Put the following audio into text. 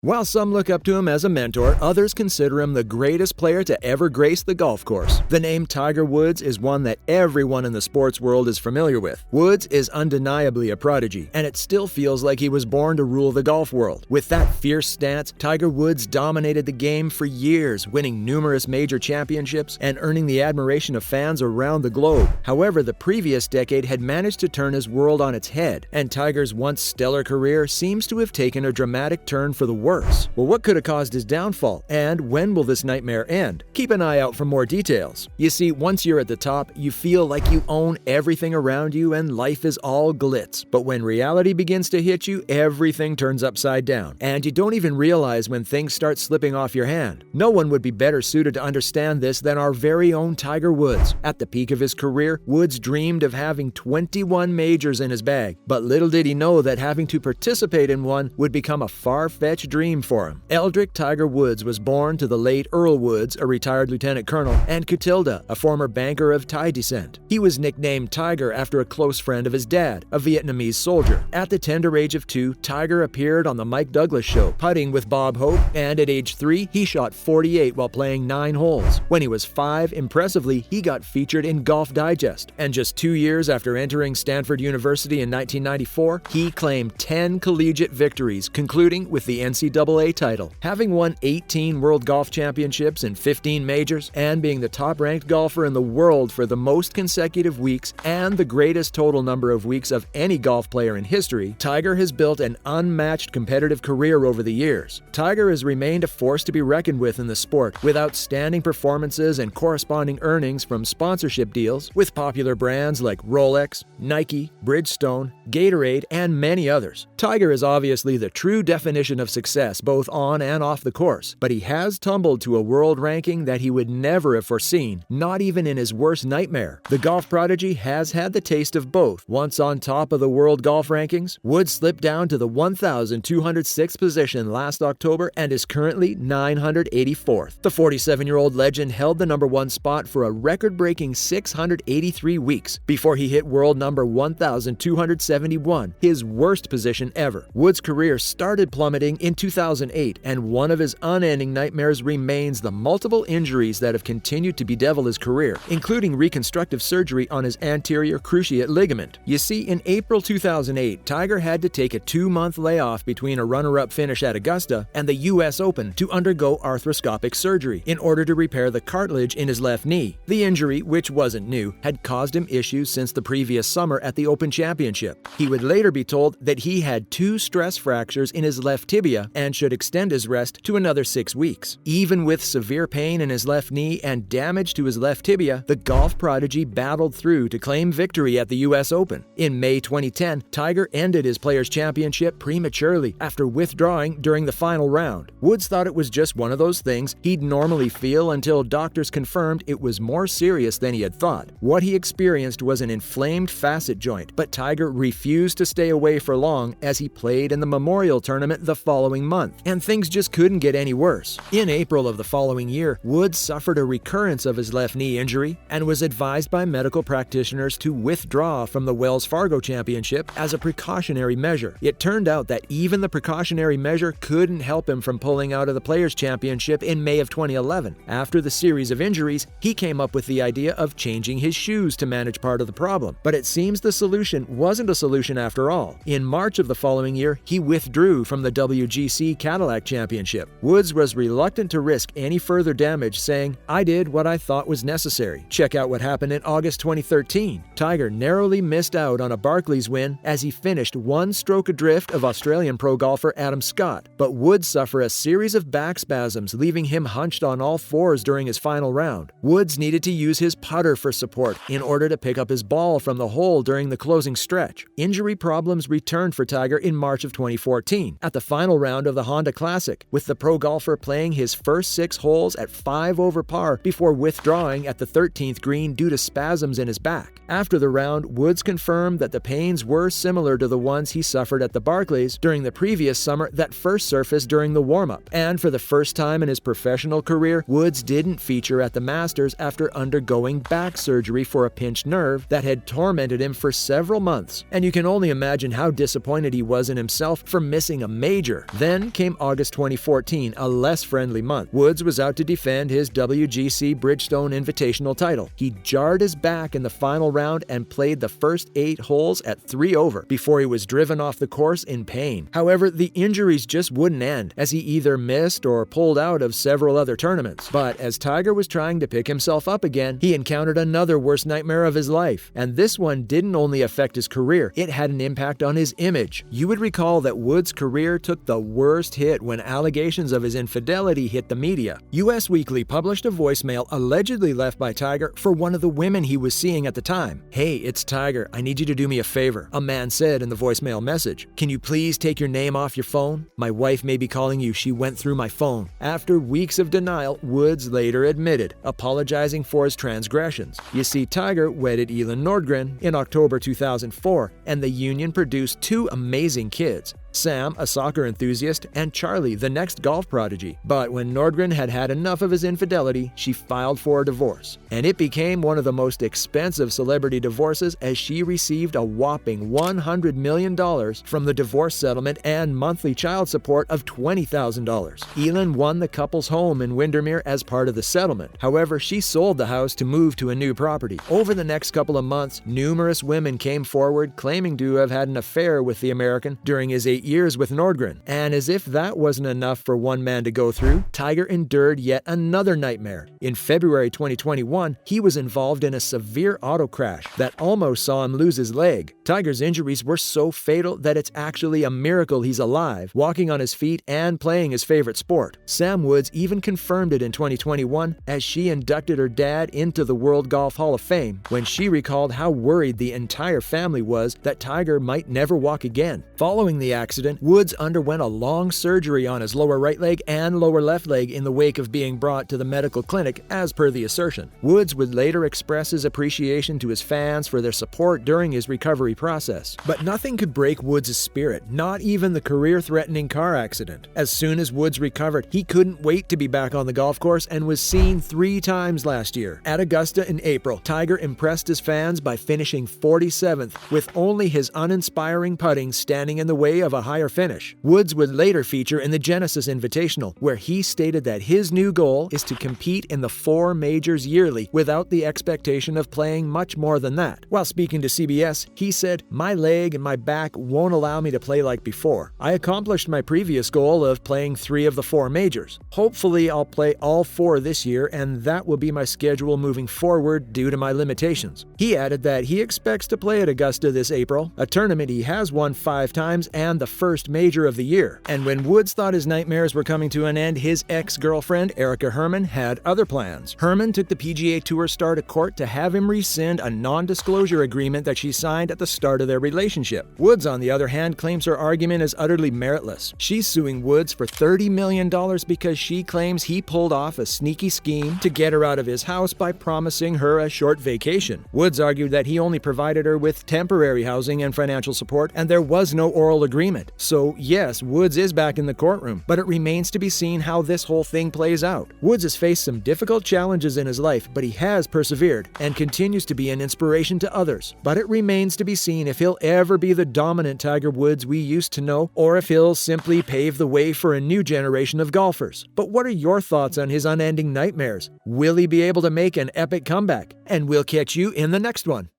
While some look up to him as a mentor, others consider him the greatest player to ever grace the golf course. The name Tiger Woods is one that everyone in the sports world is familiar with. Woods is undeniably a prodigy, and it still feels like he was born to rule the golf world. With that fierce stance, Tiger Woods dominated the game for years, winning numerous major championships and earning the admiration of fans around the globe. However, the previous decade had managed to turn his world on its head, and Tiger's once stellar career seems to have taken a dramatic turn for the worse. Well, what could have caused his downfall, and when will this nightmare end? Keep an eye out for more details. You see, once you're at the top, you feel like you own everything around you and life is all glitz. But when reality begins to hit you, everything turns upside down, and you don't even realize when things start slipping off your hand. No one would be better suited to understand this than our very own Tiger Woods. At the peak of his career, Woods dreamed of having 21 majors in his bag, but little did he know that having to participate in one would become a far-fetched dream for him. Eldrick Tiger Woods was born to the late Earl Woods, a retired lieutenant colonel, and Catilda, a former banker of Thai descent. He was nicknamed Tiger after a close friend of his dad, a Vietnamese soldier. At the tender age of 2, Tiger appeared on the Mike Douglas Show, putting with Bob Hope, and at age 3, he shot 48 while playing 9 holes. When he was 5, impressively, he got featured in Golf Digest, and just 2 years after entering Stanford University in 1994, he claimed 10 collegiate victories, concluding with the NCAA title. Having won 18 World Golf Championships and 15 majors, and being the top-ranked golfer in the world for the most consecutive weeks and the greatest total number of weeks of any golf player in history, Tiger has built an unmatched competitive career over the years. Tiger has remained a force to be reckoned with in the sport, with outstanding performances and corresponding earnings from sponsorship deals with popular brands like Rolex, Nike, Bridgestone, Gatorade, and many others. Tiger is obviously the true definition of success both on and off the course, but he has tumbled to a world ranking that he would never have foreseen, not even in his worst nightmare. The golf prodigy has had the taste of both. Once on top of the world golf rankings, Woods slipped down to the 1,206th position last October and is currently 984th. The 47-year-old legend held the number 1 spot for a record-breaking 683 weeks before he hit world number 1,271, his worst position ever. Woods' career started plummeting in 2008, and one of his unending nightmares remains the multiple injuries that have continued to bedevil his career, including reconstructive surgery on his anterior cruciate ligament. You see, in April 2008, Tiger had to take a 2-month layoff between a runner-up finish at Augusta and the US Open to undergo arthroscopic surgery in order to repair the cartilage in his left knee. The injury, which wasn't new, had caused him issues since the previous summer at the Open Championship. He would later be told that he had 2 stress fractures in his left tibia and should extend his rest to another 6 weeks. Even with severe pain in his left knee and damage to his left tibia, the golf prodigy battled through to claim victory at the US Open. In May 2010, Tiger ended his Players' Championship prematurely after withdrawing during the final round. Woods thought it was just one of those things he'd normally feel until doctors confirmed it was more serious than he had thought. What he experienced was an inflamed facet joint, but Tiger refused to stay away for long as he played in the Memorial Tournament the following month, and things just couldn't get any worse. In April of the following year, Woods suffered a recurrence of his left knee injury and was advised by medical practitioners to withdraw from the Wells Fargo Championship as a precautionary measure. It turned out that even the precautionary measure couldn't help him from pulling out of the Players' Championship in May of 2011. After the series of injuries, he came up with the idea of changing his shoes to manage part of the problem, but it seems the solution wasn't a solution after all. In March of the following year, he withdrew from the WGC Cadillac Championship. Woods was reluctant to risk any further damage, saying, "I did what I thought was necessary." Check out what happened in August 2013. Tiger narrowly missed out on a Barclays win as he finished 1 stroke adrift of Australian pro golfer Adam Scott, but Woods suffered a series of back spasms, leaving him hunched on all 4s during his final round. Woods needed to use his putter for support in order to pick up his ball from the hole during the closing stretch. Injury problems returned for Tiger in March of 2014 at the final round of the Honda Classic, with the pro golfer playing his first 6 holes at 5 over par before withdrawing at the 13th green due to spasms in his back. After the round, Woods confirmed that the pains were similar to the ones he suffered at the Barclays during the previous summer that first surfaced during the warm-up. And for the first time in his professional career, Woods didn't feature at the Masters after undergoing back surgery for a pinched nerve that had tormented him for several months. And you can only imagine how disappointed he was in himself for missing a major. Then Then came August 2014, a less friendly month. Woods was out to defend his WGC Bridgestone Invitational title. He jarred his back in the final round and played the first 8 holes at 3 over before he was driven off the course in pain. However, the injuries just wouldn't end, as he either missed or pulled out of several other tournaments. But as Tiger was trying to pick himself up again, he encountered another worst nightmare of his life. And this one didn't only affect his career, it had an impact on his image. You would recall that Woods' career took the worst hit when allegations of his infidelity hit the media. US Weekly published a voicemail allegedly left by Tiger for one of the women he was seeing at the time. "Hey, it's Tiger. I need you to do me a favor," a man said in the voicemail message. "Can you please take your name off your phone? My wife may be calling you. She went through my phone." After weeks of denial, Woods later admitted, apologizing for his transgressions. You see, Tiger wedded Elin Nordgren in October 2004, and the union produced 2 amazing kids. Sam, a soccer enthusiast, and Charlie, the next golf prodigy. But when Nordgren had had enough of his infidelity, she filed for a divorce. And it became one of the most expensive celebrity divorces, as she received a whopping $100 million from the divorce settlement and monthly child support of $20,000. Elin won the couple's home in Windermere as part of the settlement. However, she sold the house to move to a new property. Over the next couple of months, numerous women came forward claiming to have had an affair with the American during his 8 years with Nordgren. And as if that wasn't enough for one man to go through, Tiger endured yet another nightmare. In February 2021, he was involved in a severe auto crash that almost saw him lose his leg. Tiger's injuries were so fatal that it's actually a miracle he's alive, walking on his feet and playing his favorite sport. Sam Woods even confirmed it in 2021 as she inducted her dad into the World Golf Hall of Fame, when she recalled how worried the entire family was that Tiger might never walk again. Following the accident, Woods underwent a long surgery on his lower right leg and lower left leg in the wake of being brought to the medical clinic, as per the assertion. Woods would later express his appreciation to his fans for their support during his recovery process. But nothing could break Woods' spirit, not even the career-threatening car accident. As soon as Woods recovered, he couldn't wait to be back on the golf course and was seen 3 times last year. At Augusta in April, Tiger impressed his fans by finishing 47th, with only his uninspiring putting standing in the way of a higher finish. Woods would later feature in the Genesis Invitational, where he stated that his new goal is to compete in the 4 majors yearly without the expectation of playing much more than that. While speaking to CBS, he said, "My leg and my back won't allow me to play like before. I accomplished my previous goal of playing 3 of the 4 majors. Hopefully I'll play all 4 this year, and that will be my schedule moving forward due to my limitations." He added that he expects to play at Augusta this April, a tournament he has won 5 times and the first major of the year. And when Woods thought his nightmares were coming to an end, his ex-girlfriend, Erica Herman, had other plans. Herman took the PGA Tour star to court to have him rescind a non-disclosure agreement that she signed at the start of their relationship. Woods, on the other hand, claims her argument is utterly meritless. She's suing Woods for $30 million because she claims he pulled off a sneaky scheme to get her out of his house by promising her a short vacation. Woods argued that he only provided her with temporary housing and financial support, and there was no oral agreement. So yes, Woods is back in the courtroom, but it remains to be seen how this whole thing plays out. Woods has faced some difficult challenges in his life, but he has persevered and continues to be an inspiration to others. But it remains to be seen if he'll ever be the dominant Tiger Woods we used to know, or if he'll simply pave the way for a new generation of golfers. But what are your thoughts on his unending nightmares? Will he be able to make an epic comeback? And we'll catch you in the next one.